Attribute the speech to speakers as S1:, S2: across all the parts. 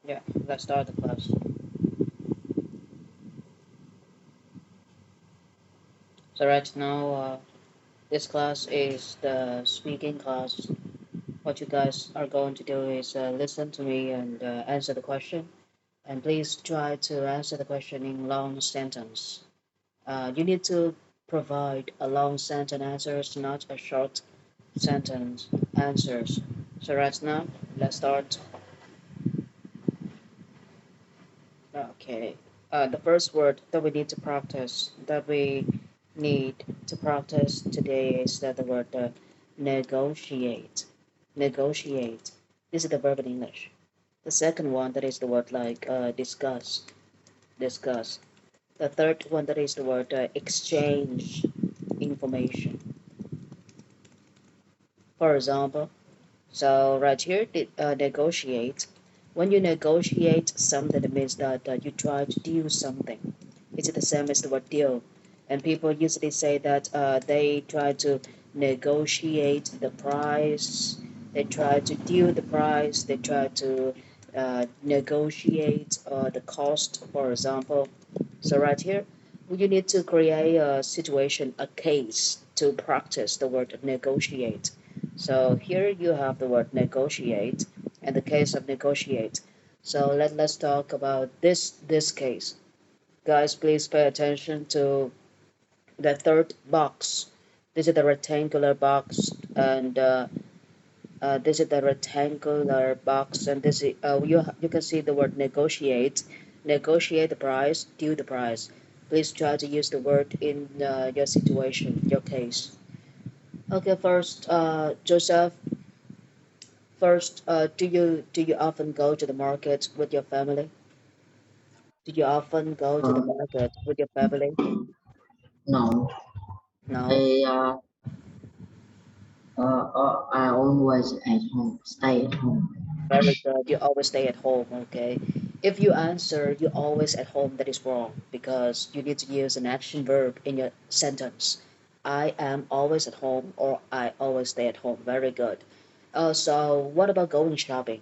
S1: Yeah, let's start the class. So right now, this class is the speaking class. What you guys are going to do is listen to me and answer the question. And please try to answer the question in long sentence. You need to provide a long sentence answers, not a short sentence answers. So right now, let's start. Okay. The first word that we need to practice, that we need to practice today is that the word negotiate. Negotiate. This is the verb in English. The second one that is the word like discuss. Discuss. The third one that is the word exchange information. For example, so right here, negotiate. When you negotiate something, it means that you try to do something. It's the same as the word deal. And people usually say that they try to negotiate the price, they try to deal the price, they try to negotiate the cost, for example. So right here, you need to create a situation, a case to practice the word negotiate. So here you have the word negotiate and the case of negotiate. So let's talk about this case. Guys, please pay attention to the third box. This is the rectangular box, and this is the rectangular box, and this is you can see the word negotiate. Negotiate the price, due the price. Please try to use the word in your situation, your case. Okay, first, Joseph. First, do you often go to the market with your family? Do you often go to the
S2: Uh,
S1: market with your family?
S2: no,
S1: No.
S2: I I always at home, stay at home.
S1: Very good. You always stay at home, okay? If you answer you always at home, that is wrong because you need to use an action verb in your sentence. I am always at home or I always stay at home. Very good. So what about going shopping?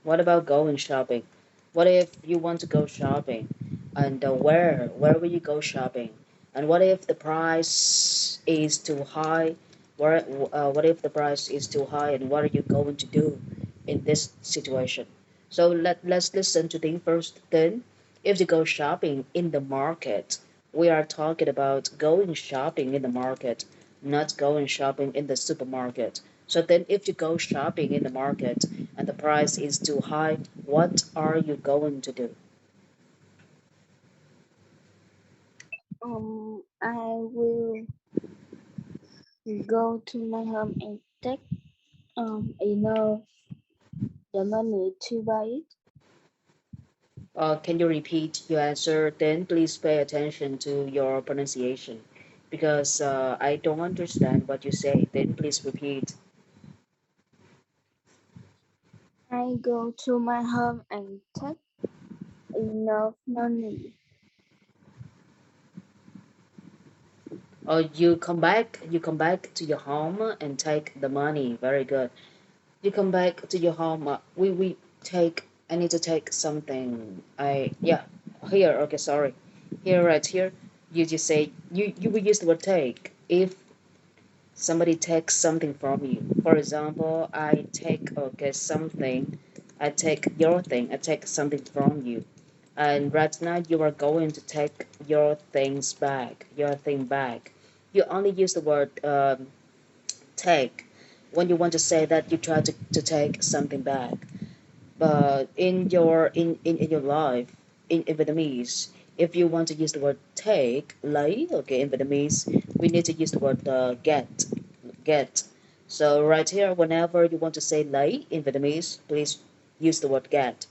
S1: What about going shopping? What if you want to go shopping? And where will you go shopping? And what if the price is too high? What if the price is too high? And what are you going to do in this situation? So let's listen to the first thing. If you go shopping in the market, we are talking about going shopping in the market, not going shopping in the supermarket. So then if you go shopping in the market and the price is too high, what are you going to do?
S3: I will go to my home and take enough the money to buy it.
S1: Can you repeat your answer? Then please pay attention to your pronunciation because I don't understand what you say. Then please repeat.
S3: I go to my home and take enough money.
S1: You come back to your home and take the money. Very good. You come back to your home. We take. I need to take something. Yeah, here. Okay, sorry. Here, right here. You just say you will use the word take if somebody takes something from you. For example, I take okay something. I take your thing. I take something from you. And right now you are going to take your things back. Your thing back. You only use the word take when you want to say that you try to take something back. But in your life, in Vietnamese, if you want to use the word take, lấy, okay, in Vietnamese, we need to use the word get, get. So right here, whenever you want to say lấy in Vietnamese, please use the word get.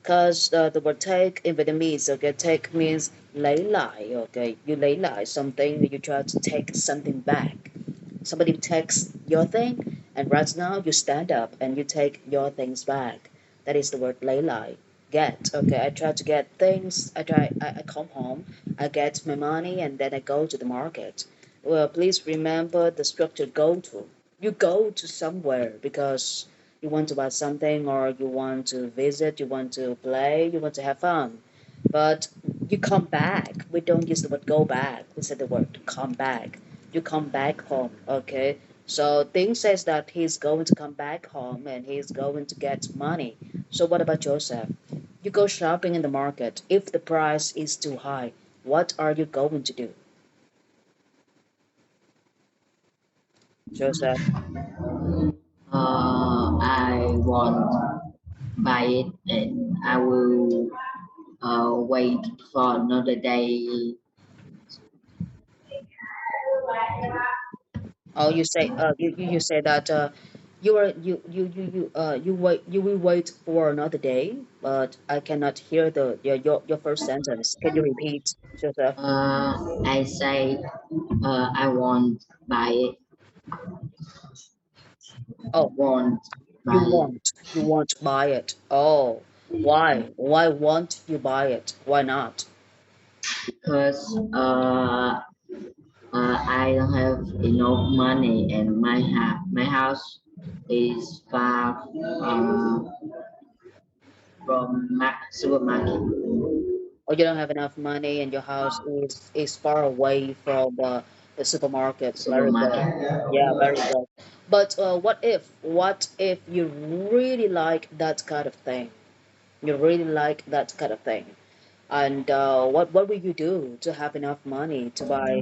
S1: Because the word take in Vietnamese, okay, take means lấy lại, okay, you lấy lại something, you try to take something back. Somebody takes your thing, and right now you stand up and you take your things back. That is the word lấy lại. Get. Okay, I try to get things. I come home, I get my money, and then I go to the market. Well, please remember the structure go to. You go to somewhere because You want to buy something, or you want to visit, you want to play, you want to have fun. But you come back. We don't use the word go back. We say the word come back. You come back home, okay? So Ting says that he's going to come back home and he's going to get money. So what about Joseph? You go shopping in the market. If the price is too high, what are you going to do? Joseph?
S2: I won't buy it and I will wait for another day.
S1: Oh, you say that you are you will wait for another day, but I cannot hear your first sentence. Can you repeat, Joseph?
S2: I say I won't buy it,
S1: Oh,
S2: won't
S1: you
S2: buy it
S1: won't buy it. Oh, why? Why won't you buy it? Why not?
S2: because I don't have enough money and my house is far from supermarket.
S1: Or you don't have enough money and your house is far away from the supermarket. Very good.
S2: Supermarket.
S1: Yeah, very good. But what if you really like that kind of thing? You really like that kind of thing. And what will you do to have enough money to buy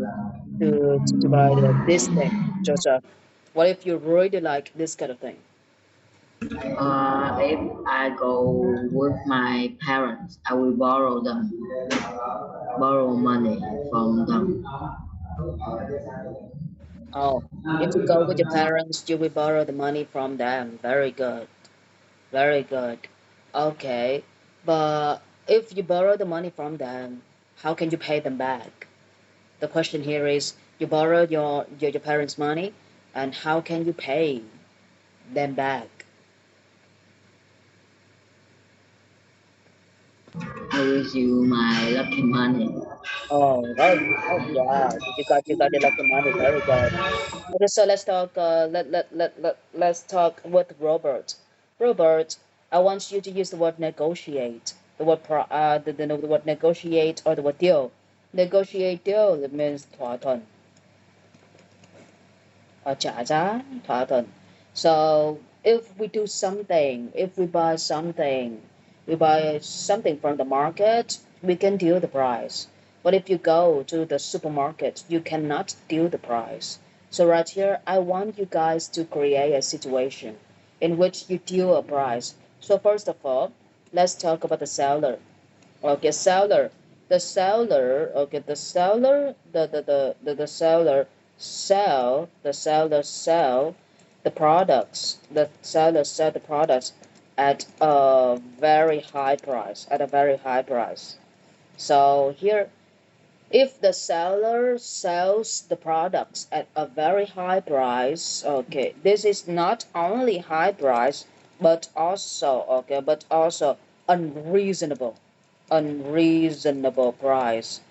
S1: to buy this thing, Joseph? What if you really like this kind of thing?
S2: If I go with my parents, I will borrow money from them.
S1: Oh, if you go with your parents, you will borrow the money from them. Very good. Very good. Okay. But if you borrow the money from them, how can you pay them back? The question here is you borrowed your parents' money, and how can you pay them back?
S2: I wish you my lucky money.
S1: Oh yeah, you got the lucky money. Very good. Okay, so let's talk. Let's talk with Robert. Robert, I want you to use the word negotiate. The word negotiate or the word deal. Negotiate deal, it means thỏa thuận, trả giá, thỏa thuận. So if we do something, if we buy something from the market, we can deal the price. But if you go to the supermarket, you cannot deal the price. So right here, I want you guys to create a situation in which you deal a price. So first of all, let's talk about the seller. Okay, seller. The seller sell the products. The seller sell the products at a very high price, at a very high price. So here, if the seller sells the products at a very high price, okay, this is not only high price, but also unreasonable, unreasonable price,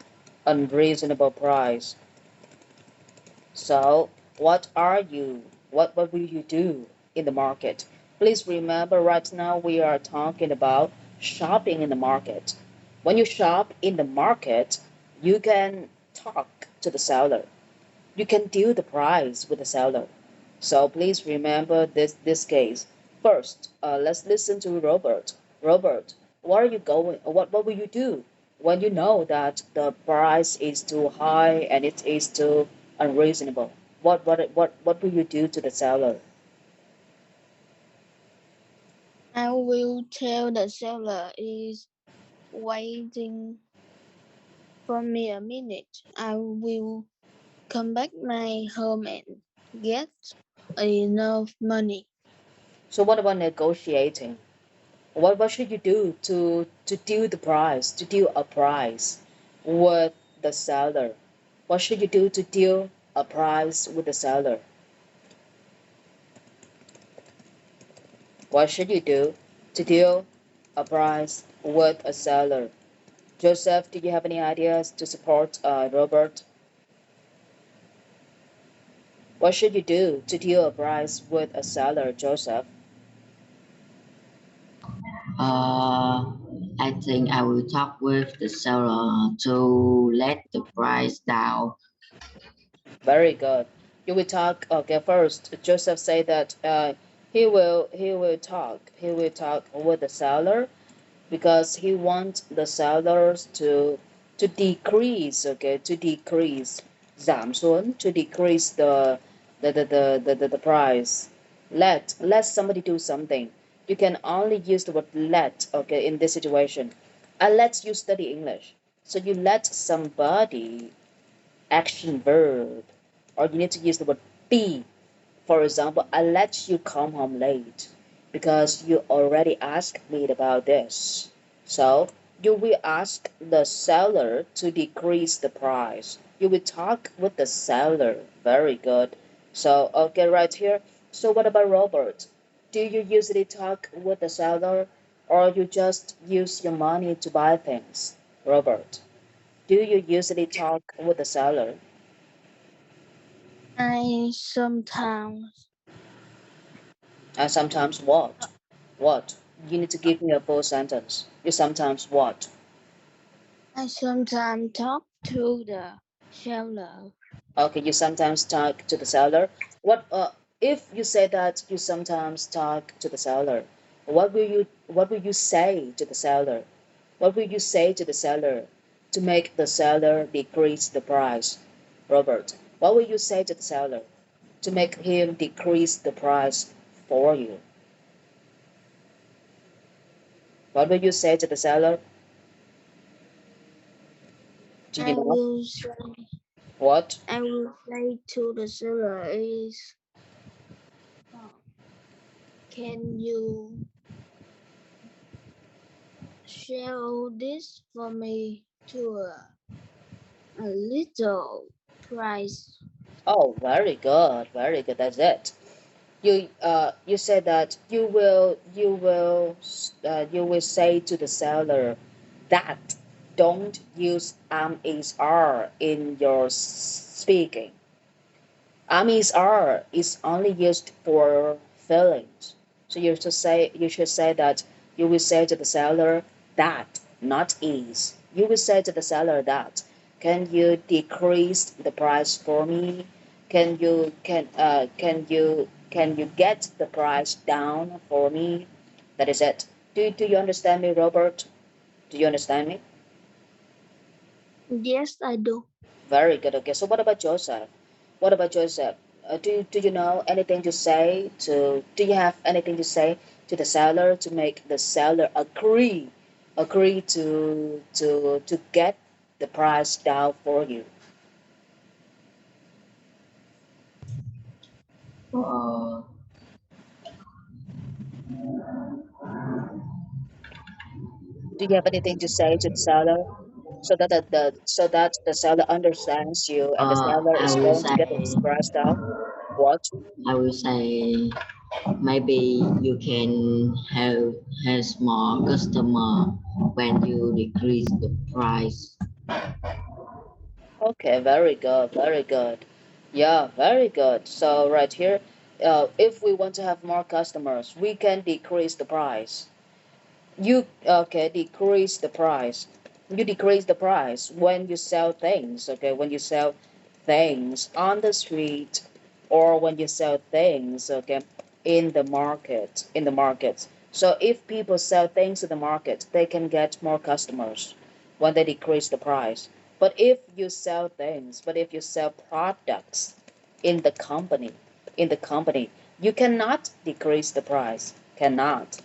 S1: unreasonable price. So, what will you do in the market? Please remember, right now we are talking about shopping in the market. When you shop in the market, you can talk to the seller. You can deal the price with the seller. So please remember this case. First, let's listen to Robert. Robert, what will you do when you know that the price is too high and it is too unreasonable? What will you do to the seller?
S3: I will tell the seller is waiting for me a minute. I will come back my home and get enough money.
S1: So what about negotiating? What should you do to deal the price, to deal a price with the seller? What should you do to deal a price with the seller? What should you do to deal a price with a seller? Joseph, do you have any ideas to support Robert? What should you do to deal a price with a seller, Joseph?
S2: Uh, I think I will talk with the seller to let the price down.
S1: Very good. You will talk. Okay, first Joseph say that he will talk with the seller because he wants the sellers to decrease. Okay, to decrease giảm xuống, to decrease the price. Let somebody do something. You can only use the word let. Okay, in this situation, I let you study English. So you let somebody action verb, or you need to use the word be. For example, I let you come home late because you already asked me about this. So you will ask the seller to decrease the price. You will talk with the seller. Very good. So okay, right here. So what about Robert? Do you usually talk with the seller or you just use your money to buy things? Robert, do you usually talk with the seller?
S3: I sometimes
S1: And sometimes what? What? You need to give me a full sentence. You sometimes what?
S3: I sometimes talk to the seller.
S1: Okay, you sometimes talk to the seller. What if you say that you sometimes talk to the seller? What will you say to the seller? What will you say to the seller to make the seller decrease the price? Robert, what will you say to the seller to make him decrease the price for you? What will you say to the seller? Do you
S3: I
S1: know
S3: will say,
S1: what?
S3: I will say to the seller is, uh, can you sell this for me to a little price?
S1: Oh, very good, very good. That's it. You said that you will say to the seller that don't use is r in your speaking. Is r is only used for feelings. So you should say that you will say to the seller that, not is. You will say to the seller that, can you decrease the price for me? Can you get the price down for me? That is it. Do you understand me, Robert? Do you understand me?
S3: Yes, I do.
S1: Very good. Okay. So what about Joseph? What about Joseph? Do you know anything to say to? Do you have anything to say to the seller to make the seller agree to get the price down for you?
S2: Uh,
S1: Do you have anything to say to the seller so that the seller understands you and the seller
S2: I
S1: is
S2: will
S1: going to
S2: say,
S1: get the price down? What?
S2: I will say, maybe you can have more customer when you decrease the price.
S1: Okay, very good, very good. Yeah, very good. So right here, if we want to have more customers, we can decrease the price. You okay? Decrease the price. You decrease the price when you sell things. Okay, when you sell things on the street, or when you sell things. Okay, in the market. In the markets. So if people sell things in the market, they can get more customers when they decrease the price. But if you sell products in the company, you cannot decrease the price. Cannot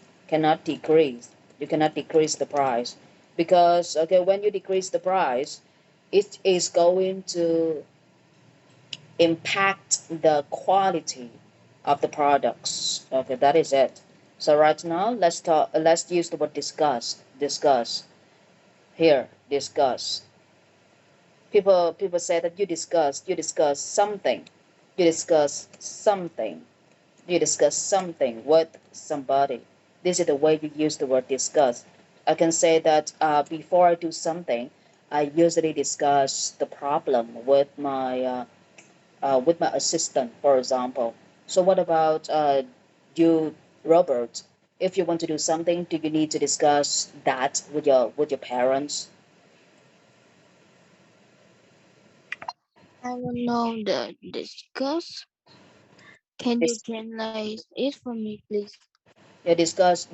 S1: decrease. You cannot decrease the price because okay, when you decrease the price, it is going to impact the quality of the products. Okay, that is it. So right now, let's talk. Let's use the word discuss. Discuss here. Discuss. People say that you discuss something. You discuss something. You discuss something with somebody. This is the way you use the word discuss. I can say that before I do something, I usually discuss the problem with my assistant, for example. So what about you, Robert? If you want to do something, do you need to discuss that with your parents?
S3: I don't know the discuss. Can you
S1: Dis-
S3: translate it for me, please?
S1: yeah, discuss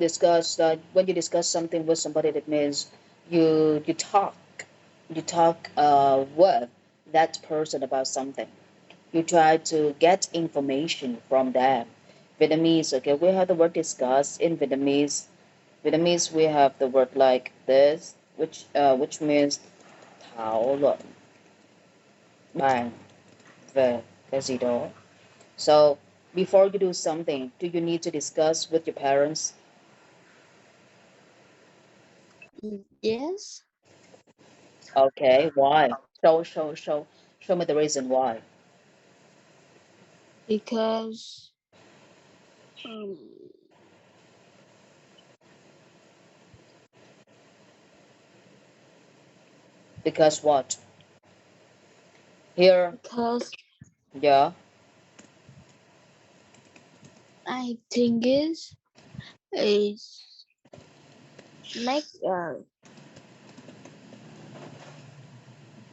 S1: that when you discuss something with somebody, that means you talk with that person about something. You try to get information from them. Vietnamese, okay, we have the word discuss in Vietnamese. Vietnamese, we have the word like this, which means thảo luận bàn về cái gì đó. So before you do something, do you need to discuss with your parents?
S3: Yes,
S1: Okay, why? Show me the reason why.
S3: because um,
S1: Because what? Here,
S3: because
S1: yeah.
S3: I think is make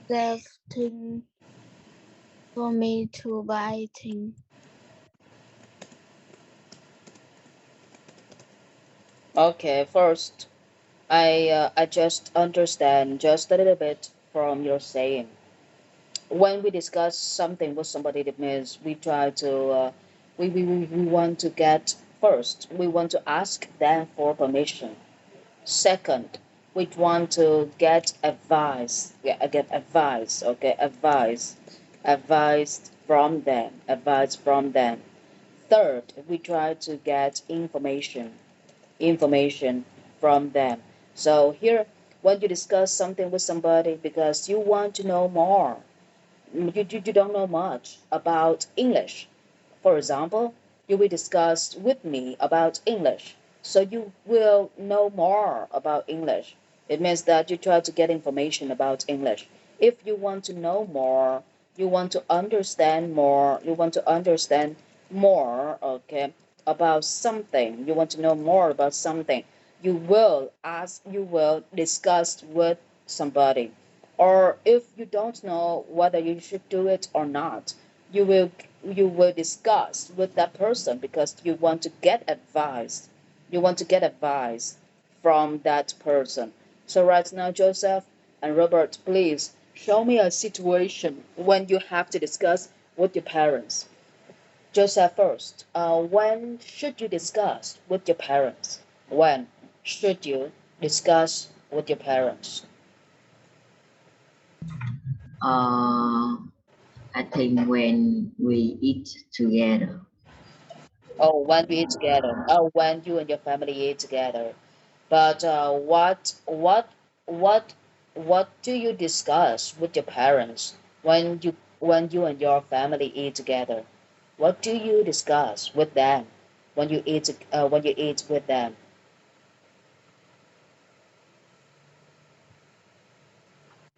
S3: self thing for me to buy thing.
S1: Okay, first, I just understand just a little bit from your saying. When we discuss something with somebody, that means we try to we want to get first. We want to ask them for permission. Second, we want to get advice. Yeah, get advice. Okay, advice from them. Advice from them. Third, we try to get information from them. So here, when you discuss something with somebody because you want to know more, you don't know much about English. For example, you will discuss with me about English. So you will know more about English. It means that you try to get information about English. If you want to know more, you want to understand more, you want to understand more, okay, about something, you want to know more about something, you will discuss with somebody. Or if you don't know whether you should do it or not, you will you will discuss with that person because you want to get advice. You want to get advice from that person. So right now, Joseph and Robert, please show me a situation when you have to discuss with your parents. Joseph first. When should you discuss with your parents? When should you discuss with your parents?
S2: Uh, I think when we eat together.
S1: Oh, when we eat together. Oh, when you and your family eat together. But what, what do you discuss with your parents when you and your family eat together? What do you discuss with them when you eat with them?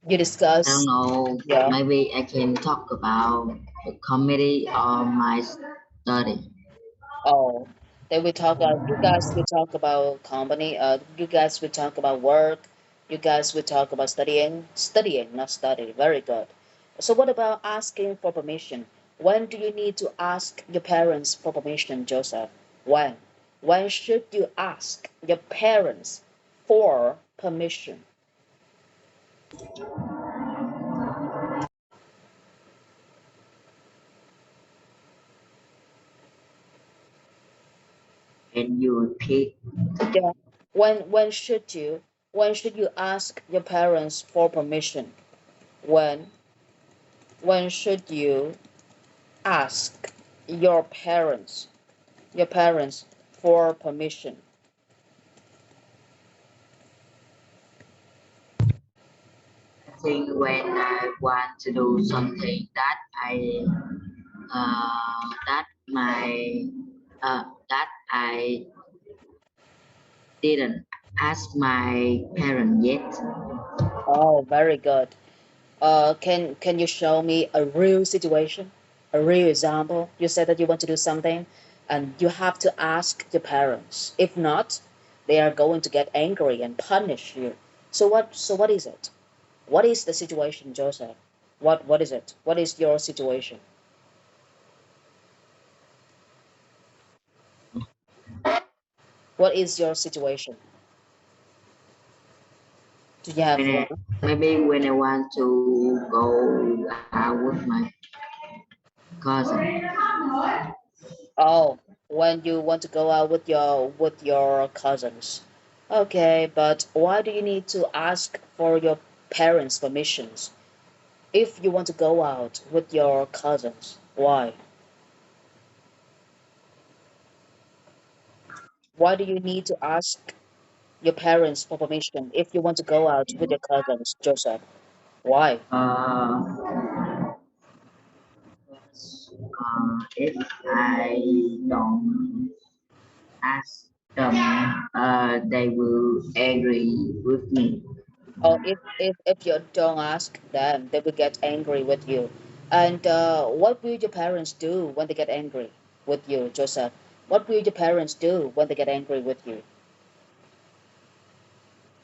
S1: You
S2: I don't
S1: discuss,
S2: know.
S1: yeah.
S2: Maybe I can talk about the comedy or my study.
S1: Oh, then we talk. You guys will talk about company. You guys will talk about work. You guys will talk about studying, not study. Very good. So what about asking for permission? When do you need to ask your parents for permission, Joseph? When? When should you ask your parents for permission?
S2: Can you repeat?
S1: Yeah. When should you ask your parents for permission? When? When should you ask your parents for permission?
S2: I think when I want to do something that that my that I didn't ask my parents yet.
S1: Oh, very good. Can you show me a real situation, a real example? You said that you want to do something, and you have to ask your parents. If not, they are going to get angry and punish you. So what is it? What is the situation, Joseph? What is it? What is your situation? What is your situation? Do you have
S2: When
S1: one?
S2: I, maybe when I want to go out with my cousin.
S1: Oh, when you want to go out with your cousins. Okay, but why do you need to ask for your parents' permissions if you want to go out with your cousins? Why? Why do you need to ask your parents for permission if you want to go out with your cousins, Joseph? Why?
S2: If I don't ask them, they will agree with me.
S1: Or if you don't ask them, they will get angry with you. And what will your parents do when they get angry with you, Joseph? What will your parents do when they get angry with you?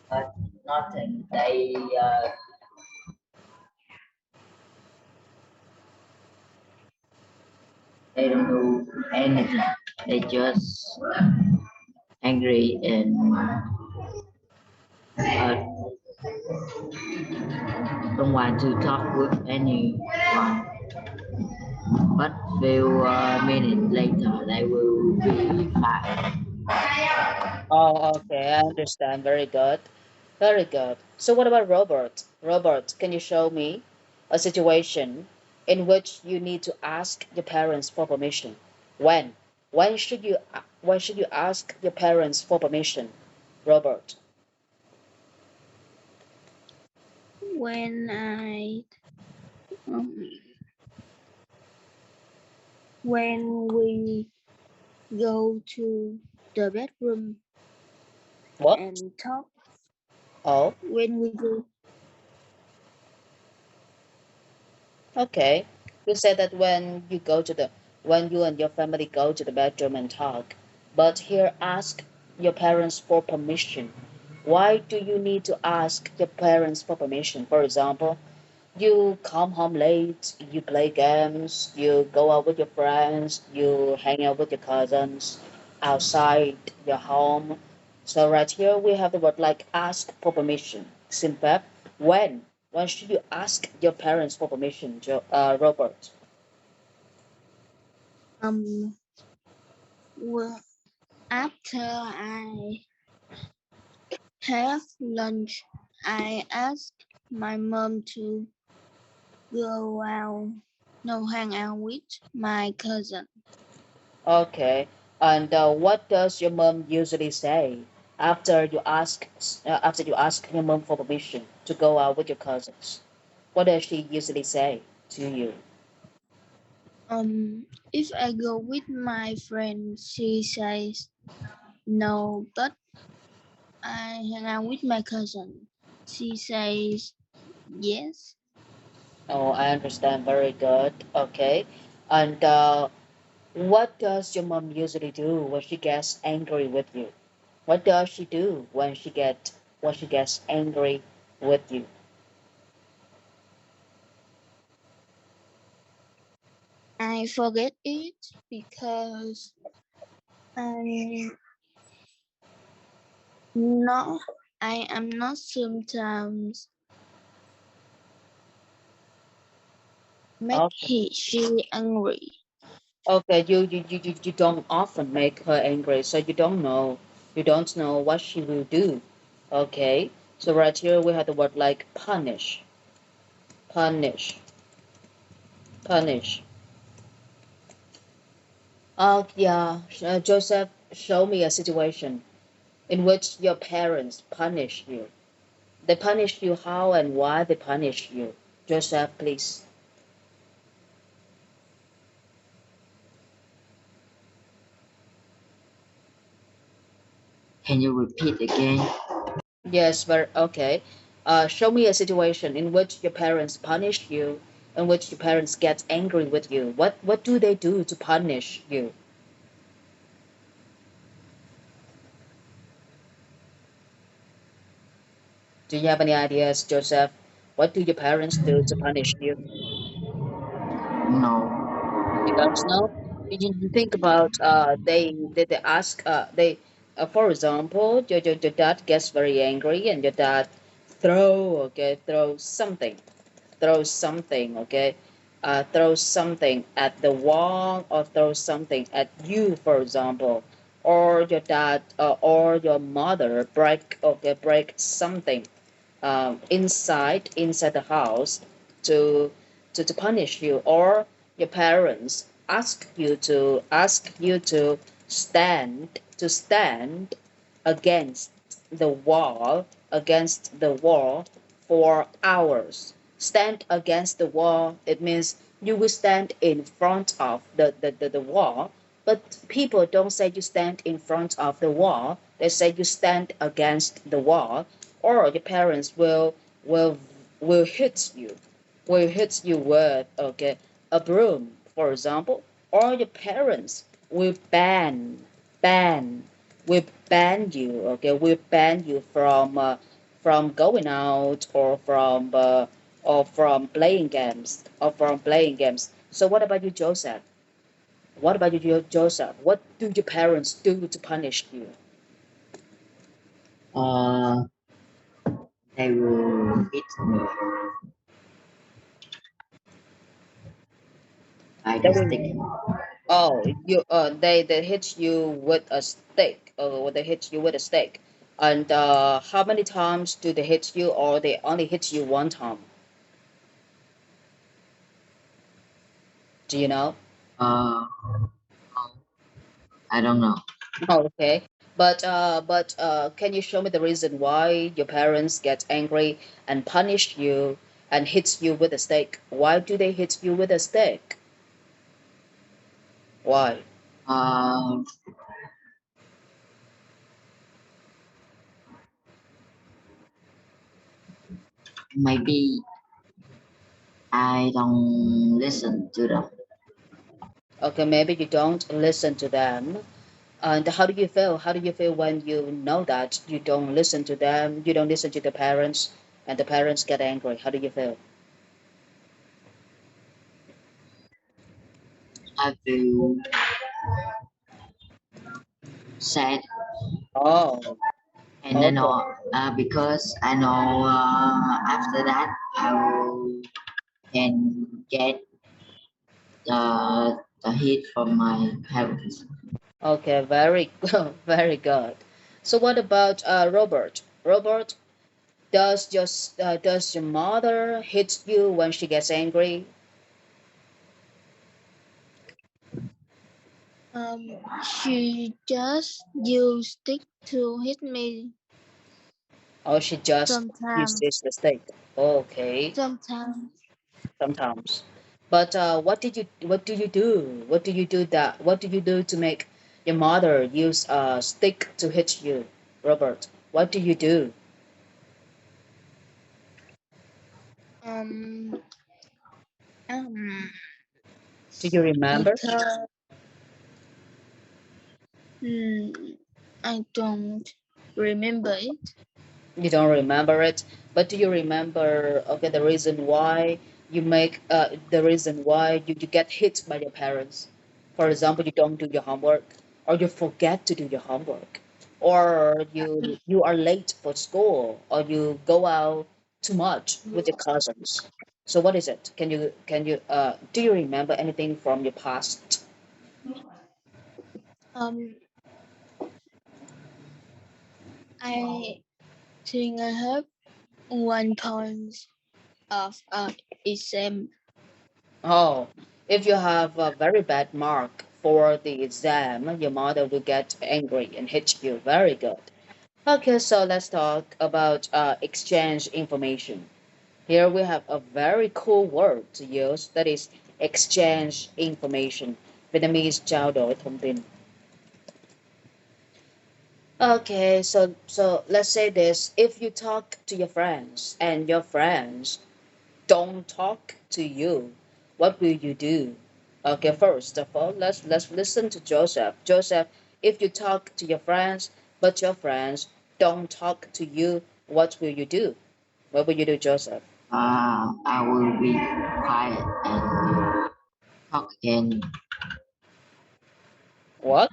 S2: But nothing. They don't do anything. They just angry and don't want to talk with anyone. But few minutes later, they will be fine.
S1: Oh, okay, I understand. Very good. Very good. So what about Robert? Robert, can you show me a situation in which you need to ask your parents for permission? When? When should you ask your parents for permission, Robert?
S3: When I um, when we go to the bedroom
S1: What?
S3: and talk.
S1: Oh,
S3: When we go,
S1: okay. You said that when you and your family go to the bedroom and talk, but here ask your parents for permission. Why do you need to ask your parents for permission? For example, you come home late, you play games, you go out with your friends, you hang out with your cousins outside your home. So right here we have the word like ask for permission. Simple. When? When should you ask your parents for permission, Robert?
S3: um, well, after I have lunch, I ask my mom to go out, no, hang out with my cousin.
S1: Okay. And what does your mom usually say after you ask your mom for permission to go out with your cousins? What does she usually say to you?
S3: If I go with my friend, she says no, but I hang out with my cousin. She says yes.
S1: Oh, I understand. Very good. Okay. And what does your mom usually do when she gets angry with you? What does she do when she gets angry with you?
S3: I forget it because I no, I am not sometimes make
S1: Okay.
S3: she angry.
S1: Okay. You don't often make her angry, so you don't know what she will do. Okay. So right here we have the word like punish, punish, punish. Yeah. Joseph, show me a situation in which your parents punish you. They punish you how and why they punish you. Joseph, please.
S2: Can you repeat again?
S1: Yes, but okay. Show me a situation in which your parents punish you, in which your parents get angry with you. What do they do to punish you? Do you have any ideas, Joseph? What do your parents do to punish you?
S2: No.
S1: You don't know? You think about they ask for example your dad gets very angry and your dad throw something, okay? Throw something at the wall or throw something at you, for example, or your dad or your mother break something inside the house to, to punish you, or your parents ask you to stand against the wall for hours. Stand against the wall, it means you will stand in front of the wall, but people don't say you stand in front of the wall, they say you stand against the wall, or your parents will will hit you with a broom, for example, or your parents will ban ban you, will ban you from going out, or from playing games. So what about you, Joseph? What do your parents do to punish you?
S2: Uh, they will hit me by
S1: They
S2: the
S1: will.
S2: stick.
S1: Oh, they hit you with a stick, or they hit you with a stick. And how many times do they hit you, or they only hit you one time? Do you know?
S2: Uh, I don't know.
S1: Okay. But can you show me the reason why your parents get angry and punish you and hit you with a stick? Why do they hit you with a stick? Why?
S2: Uh, maybe I don't listen to them.
S1: Okay, maybe you don't listen to them. And how do you feel? How do you feel when you know that you don't listen to them, you don't listen to the parents, and the parents get angry? How do you feel?
S2: I feel sad,
S1: Oh,
S2: and then
S1: okay.
S2: because I know after that I will can get the hit from my parents.
S1: Okay, very good, very good. So what about Robert? Robert, does your mother hit you when she gets angry?
S3: She just use stick to hit me
S1: Or she just uses
S3: sometimes.
S1: the stick? Okay,
S3: Sometimes.
S1: sometimes. But what do you do to make your mother use a stick to hit you, Robert? What do you do?
S3: Um. Um.
S1: Do you remember?
S3: Because I don't remember it.
S1: You don't remember it, but do you remember, okay, the reason why you get hit by your parents? For example, you don't do your homework, or you forget to do your homework, or you are late for school, or you go out too much with your cousins. So what is it? Can you do you remember anything from your past?
S3: Um. I think I have 1 point of exam.
S1: Oh, if you have a very bad mark for the exam, your mother will get angry and hit you. Very good. Okay, so let's talk about exchange information. Here we have a very cool word to use, that is exchange information. Vietnamese trao đổi thông tin. Okay, so let's say this. If you talk to your friends and your friends don't talk to you, what will you do? Okay, first of all, let's listen to Joseph. Joseph, if you talk to your friends, but your friends don't talk to you, what will you do? What will you do, Joseph?
S2: I will be quiet and talk again.
S1: What?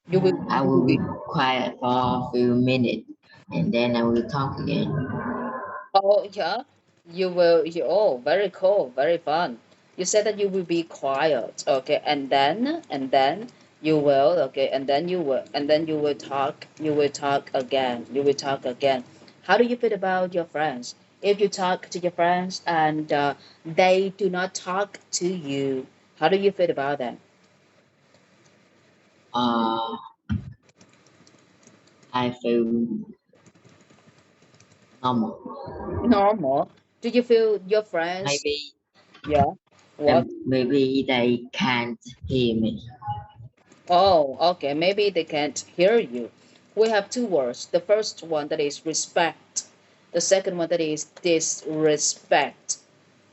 S2: I
S1: You will
S2: will be
S1: be.
S2: quiet for a few minutes and then I will talk again.
S1: Oh, yeah. You will. Oh, very cool. Very fun. You said that you will be quiet. Okay. And then you will. Okay. And then you will talk. You will talk again. You will talk again. How do you feel about your friends? If you talk to your friends and they do not talk to you, how do you feel about them?
S2: Uh, I feel normal.
S1: Normal. Do you feel your friends?
S2: Maybe
S1: Yeah. What?
S2: maybe they can't hear me.
S1: Oh, okay. Maybe they can't hear you. We have two words. The first one that is respect. The second one that is disrespect.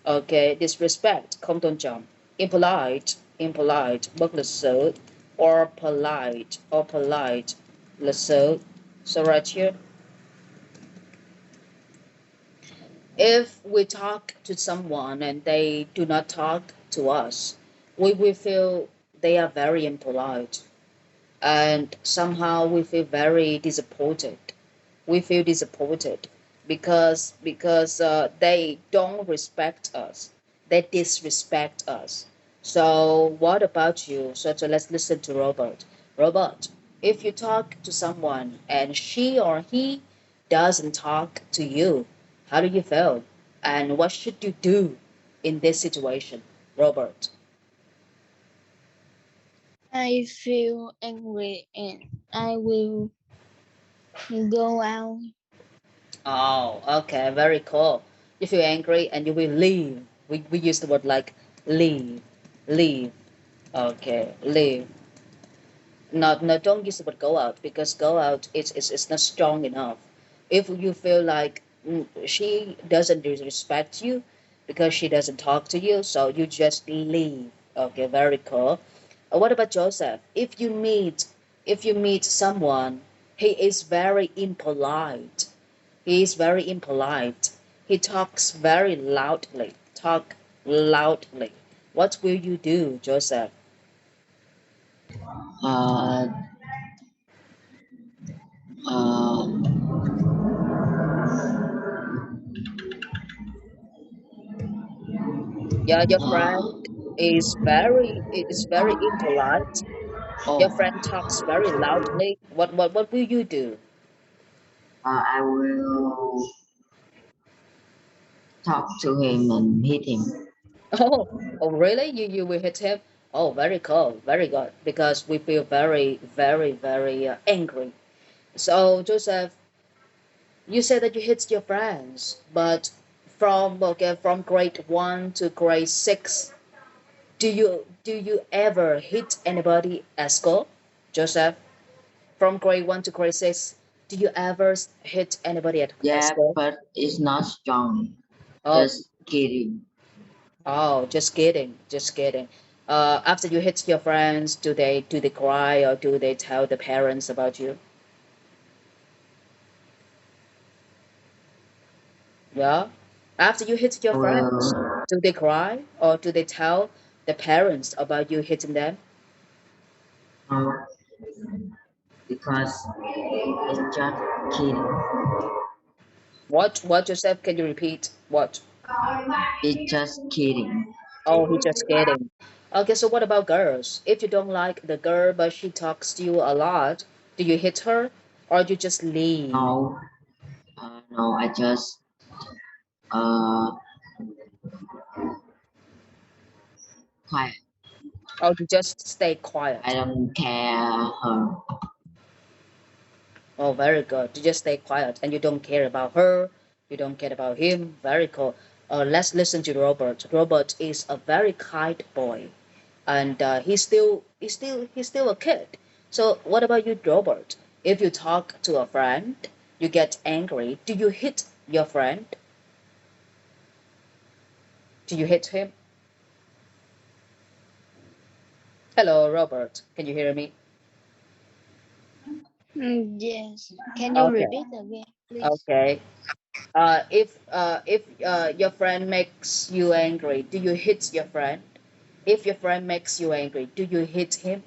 S1: Okay, disrespect. Không tôn trọng. Impolite, impolite. Bất lịch sự. Or polite. Lịch sự. So right here, if we talk to someone and they do not talk to us, we will feel they are very impolite, and somehow we feel very disappointed. We feel disappointed because they don't respect us. They disrespect us. So what about you? So let's listen to Robert. Robert, if you talk to someone and she or he doesn't talk to you, how do you feel? And what should you do in this situation, Robert?
S3: I feel angry and I will go out.
S1: Oh, okay, very cool. You feel angry and you will leave. We use the word like leave, leave. Okay, leave. Not, no, don't use the word go out, because go out is not strong enough. If you feel like she doesn't respect you because she doesn't talk to you, so you just leave. Okay, very cool. What about Joseph? If you meet someone, he is very impolite. He is very impolite. He talks very loudly. Talk loudly. What will you do, Joseph?
S2: Uh, uh,
S1: Yeah, your
S2: uh,
S1: friend is very impolite. Your
S2: oh,
S1: friend talks very loudly. What will you do?
S2: I will talk to him and hit him.
S1: Oh, oh, really? You will hit him? Oh, very cool, very good. Because we feel very, very, very angry. So, Joseph, you said that you hit your friends, but from grade 1 to grade 6, do you ever hit anybody at school, Joseph? From grade 1 to grade 6, do you ever hit anybody at
S2: Yeah,
S1: school?
S2: but it's not strong.
S1: Oh,
S2: Just kidding.
S1: oh, just kidding, just kidding. After you hit your friends, do they cry, or do they tell the parents about you? Yeah. After you hit your friends,
S2: Well,
S1: do they cry, or do they tell the parents about you hitting them?
S2: no, because it's just kidding.
S1: What, Joseph? Can you repeat? What?
S2: It's just kidding.
S1: Oh, he just kidding. Okay, so what about girls? If you don't like the girl but she talks to you a lot, do you hit her, or do you just leave?
S2: No, no, I just uh quiet.
S1: Or you just stay
S2: I
S1: quiet?
S2: don't care her.
S1: Oh, very good. You just stay quiet and you don't care about her. You don't care about him. Very cool. Let's listen to Robert. Robert is a very kind boy, and he's still a kid. So what about you, Robert? If you talk to a friend, you get angry. Do you hit your friend? Do you hit him? Hello, Robert. Can you hear me?
S3: Yes. Can you
S1: Okay.
S3: repeat again? please.
S1: Okay. If your friend makes you angry, do you hit your friend? If your friend makes you angry, do you hit him?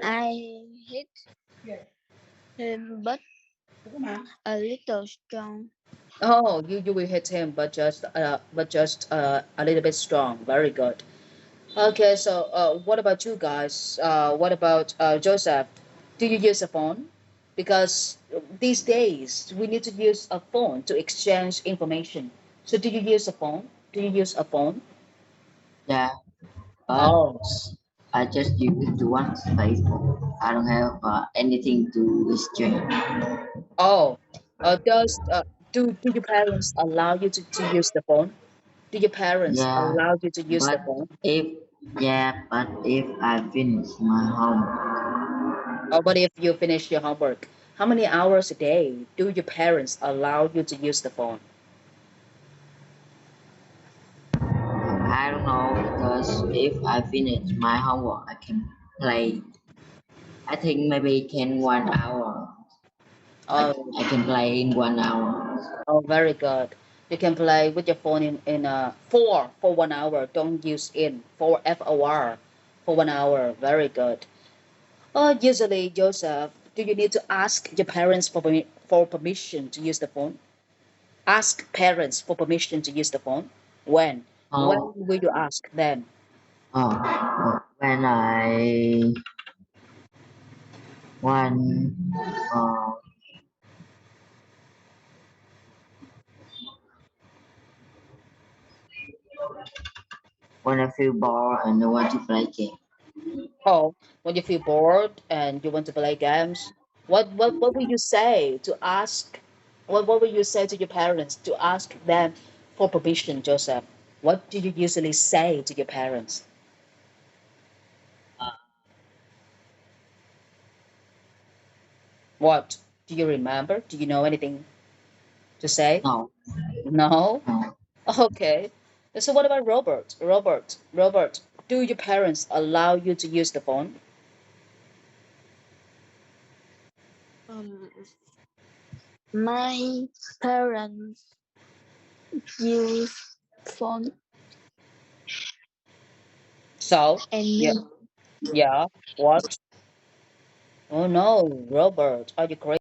S3: I hit him, but a little strong.
S1: Oh, you will hit him, but just a little bit strong. Very good. Okay, so what about you guys? What about Joseph? Do you use a phone? Because these days we need to use a phone to exchange information. So do you use a phone? Do you use a phone?
S2: Yeah, but
S1: Oh,
S2: I just use it to watch Facebook. I don't have anything to exchange.
S1: oh. Does do your parents allow you to use the phone? Do your parents
S2: Yeah,
S1: allow you to use the
S2: but
S1: phone?
S2: if but if I finish my home,
S1: Or what if you finish your homework? How many hours a day do your parents allow you to use the phone?
S2: I don't know because if I finish my homework, I can play. I think maybe can 1 hour.
S1: Oh,
S2: I can play in 1 hour.
S1: oh, very good. You can play with your phone in for 1 hour. Don't use in for FOR for 1 hour. Very good. Usually, Joseph, do you need to ask your parents for permission to use the phone? Ask parents for permission to use the phone. When? When
S2: Oh,
S1: will you ask them?
S2: when I when uh, when I feel bored and I want to play game.
S1: Oh, when you feel bored and you want to play games, what will you say to ask? What will you say to your parents to ask them for permission, Joseph? What do you usually say to your parents? What do you remember? Do you know anything to say?
S2: No,
S1: No.
S2: no,
S1: Okay. So what about Robert? Robert, do your parents allow you to use the phone?
S3: Um, my parents use phone
S1: So,
S3: and
S1: yeah,
S3: me.
S1: yeah. What? Oh no, Robert, are you crazy?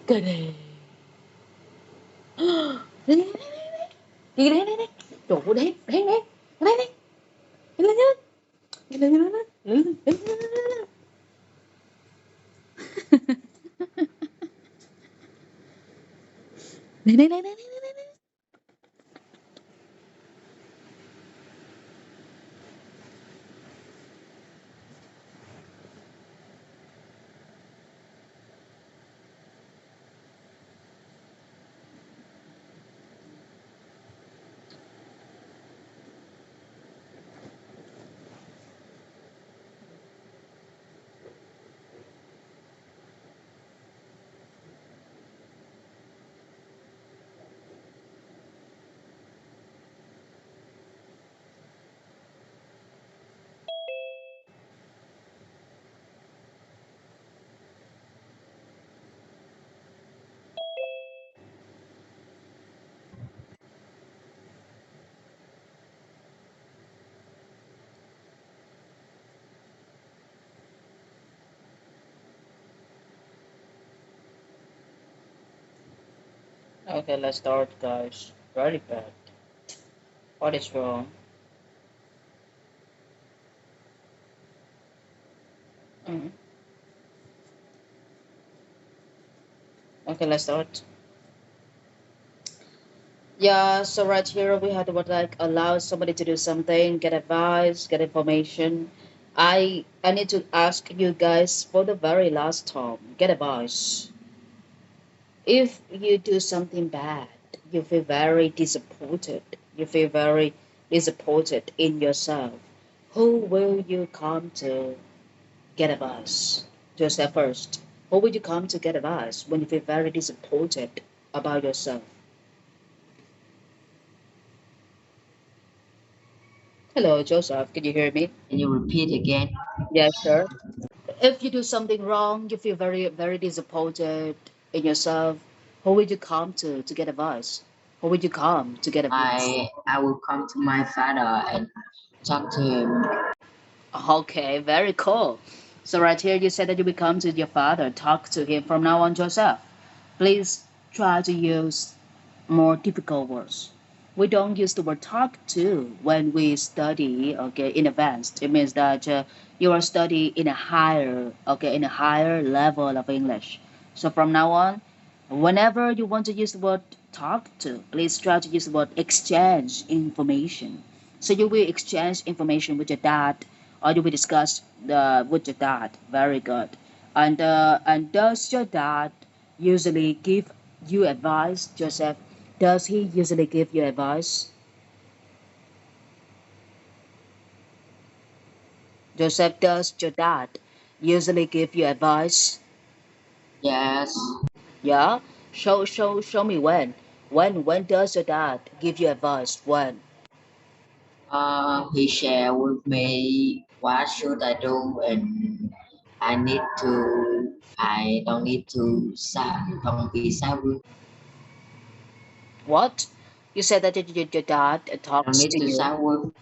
S1: Cái này. Đi đi đi đi đi. Trời ơi, đấy, đấy, đấy. Đấy, đấy. Đi lên lên. Đi lên lên lên. Lên lên lên. Này này này này này này. Okay, let's start, guys. Very bad. What is wrong? Mm. Okay, let's start. Yeah, so right here we had what like allow somebody to do something, get advice, get information. I need to ask you guys for the very last time, get advice. If you do something bad, you feel very disappointed. You feel very disappointed in yourself. Who will you come to get advice? Yourself first. Who will you come to get advice when you feel very disappointed about yourself? Hello, Joseph. Can you hear me?
S2: Can you repeat again?
S1: Yeah, sure. If you do something wrong, you feel very, very disappointed in yourself. Who would you come to get advice? Who would you come to get advice?
S2: I will come to my father and talk to him.
S1: Okay, very cool. So right here, you said that you will come to your father, talk to him from now on, Joseph. Please try to use more difficult words. We don't use the word talk to when we study, okay, in advanced. It means that you are studying in a higher, okay, in a higher level of English. So from now on, whenever you want to use the word talk to, please try to use the word exchange information. So you will exchange information with your dad, or you will discuss with your dad. Very good. And does your dad usually give you advice, Joseph? Does he usually give you advice? Joseph, does your dad usually give you advice?
S2: Yes.
S1: Yeah? Show me when. When does your dad give you advice? When?
S2: He shared with me what should I do, and I don't need to don't be sad.
S1: What? You said that your dad
S2: I don't
S1: talks
S2: need
S1: to
S2: to
S1: you.
S2: sad with.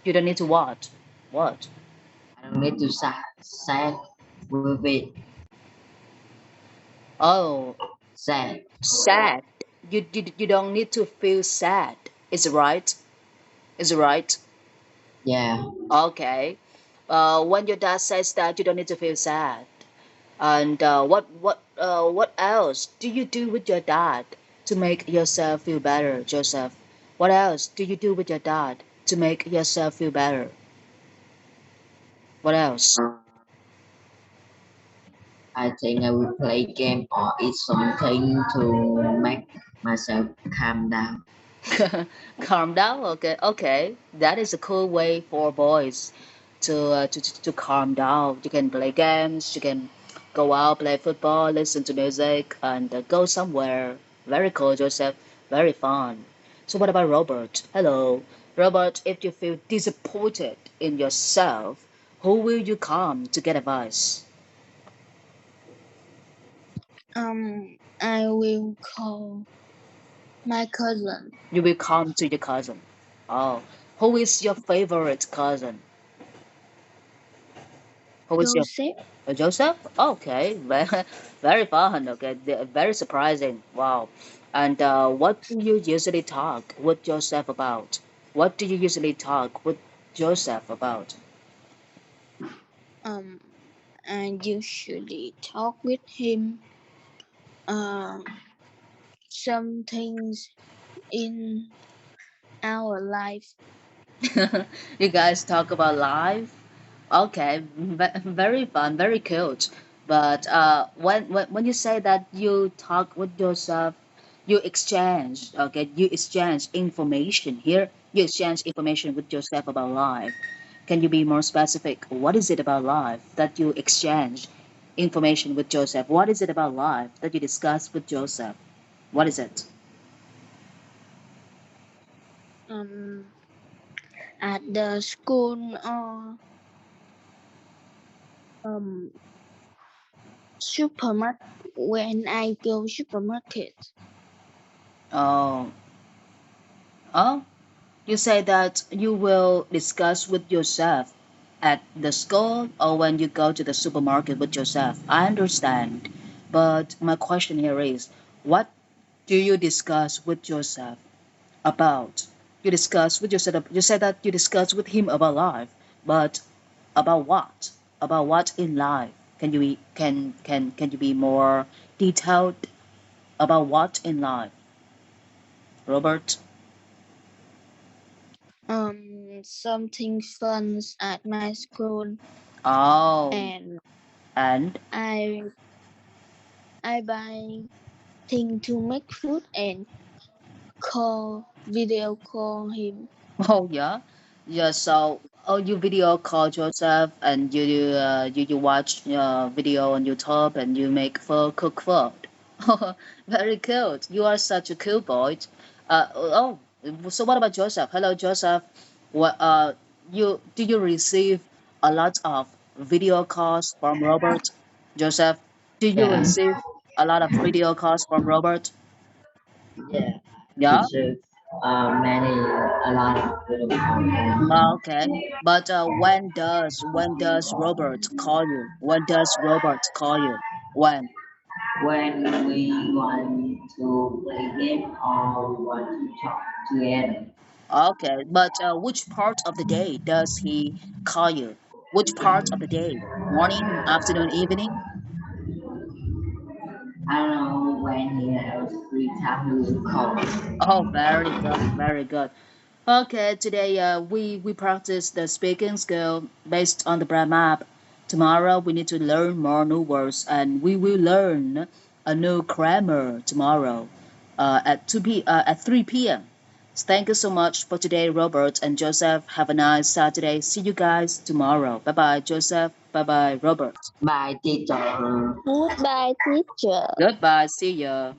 S1: You don't need to what? What?
S2: I don't need to sad with it.
S1: Oh,
S2: Sad.
S1: sad. You don't need to feel sad. Is it right? Is it right?
S2: Yeah.
S1: Okay. When your dad says that, you don't need to feel sad. And what else do you do with your dad to make yourself feel better, Joseph? What else do you do with your dad to make yourself feel better? What else?
S2: I think I will play game or eat something to make myself calm down.
S1: Calm down. Okay, okay. That is a cool way for boys to calm down. You can play games. You can go out, play football, listen to music, and go somewhere. Very cool, Joseph. Very fun. So what about Robert? Hello, Robert. If you feel disappointed in yourself, who will you come to get advice?
S3: I will call my cousin
S1: You will come to your cousin. Oh, who is your favorite cousin? Who is your
S3: Joseph.
S1: Joseph? Okay, very, very fun. Okay, very surprising. Wow. And what do you usually talk with Joseph about? What do you usually talk with Joseph about?
S3: Um, I usually talk with him. Uh, some things in our life.
S1: You guys talk about life? Okay, very fun, very cute. But when you say that you talk with yourself, you exchange, okay, you exchange information here. You exchange information with yourself about life. Can you be more specific? What is it about life that you exchange information with Joseph? What is it about life that you discuss with Joseph? What is it?
S3: Um, at the school or um supermarket when I go supermarket.
S1: Oh, oh, you say that you will discuss with yourself at the school or when you go to the supermarket with yourself. I understand. But my question here is what do you discuss with yourself about? You discuss with yourself, you said that you discuss with him about life, but about what? About what in life? Can you be can you be more detailed about what in life? Robert?
S3: Something fun at my school,
S1: Oh,
S3: and
S1: and
S3: I I buy thing to make food and video call him.
S1: oh yeah, yeah. So oh, you video call yourself and you watch video on YouTube and you make food, cook food. Very cute. You are such a cool boy. Oh, so what about Joseph? Hello, Joseph. What you do you receive a lot of video calls from Robert? Joseph, do you
S2: Yeah,
S1: receive a lot of video calls from Robert?
S2: yeah.
S1: Yeah.
S2: It's many a lot of little
S1: Okay, but when does Robert call you? When does Robert call you? When?
S2: when we want to play game or want to talk together.
S1: Okay, but which part of the day does he call you? Which part of the day? Morning, afternoon, evening?
S2: I don't know when he has free time he will call.
S1: Oh, very good, very good. Okay, today we practice the speaking skill based on the brain map. Tomorrow we need to learn more new words and we will learn a new grammar tomorrow at 3 p.m. Thank you so much for today, Robert and Joseph. Have a nice Saturday. See you guys tomorrow. Bye bye, Joseph. Bye bye, Robert.
S2: Bye teacher.
S3: Goodbye, teacher.
S1: Goodbye. See ya.